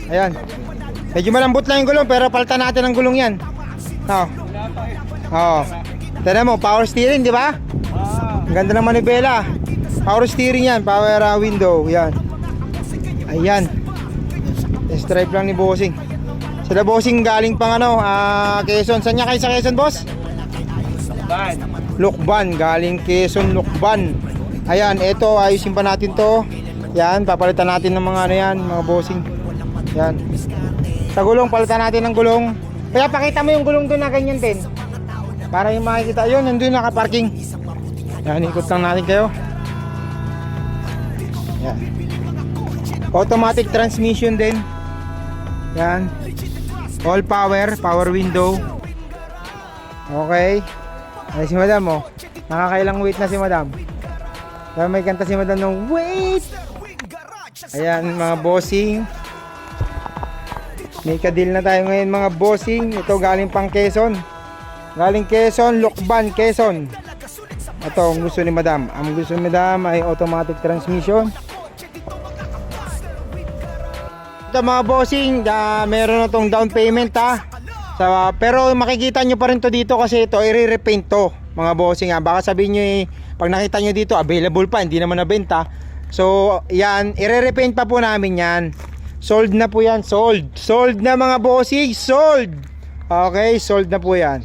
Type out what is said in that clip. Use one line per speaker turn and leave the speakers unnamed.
Ayan. Medyo malambot lang yung gulong pero palitan natin ang gulong yan. Oo. Tignan mo, power steering, di ba? Ang ganda ng manibela. Power steering yan, power window. Yan. Ayan. Test drive lang ni Bossing. Sila Bossing galing pang Quezon. Saan niya kayo sa Quezon, boss? Lukban. Galing Quezon, Lukban. Ayan, ito ayusin pa natin to. Yan, papalitan natin ng mga yan, mga Bossing. Yan. Sa gulong, palitan natin ng gulong. Kaya pakita mo yung gulong doon na ganyan din. Para yung makikita. Yun, nandun nakaparking. Yan, ikot lang natin kayo. Yan. Automatic transmission din. Yan. All power, power window. Okay. Ay si madam oh. Nakakailang wait na si madam. Kaya may kanta si madam ng wait. Ayan mga Bossing. May kadil na tayo ngayon mga Bossing. Ito galing pang Quezon. Galing Quezon, Lukban, Quezon. Ito ang gusto ni madam. Ang gusto ni madam ay automatic transmission. Ito mga Bossing, meron na tong down payment pero makikita nyo pa rin to dito kasi ito i-repaint to mga Bossing baka sabihin nyo pag nakita nyo dito available pa, hindi naman nabenta. So yan, i-repaint pa po namin yan. Sold na po yan, sold na mga Bossing, sold. Okay, sold na po yan.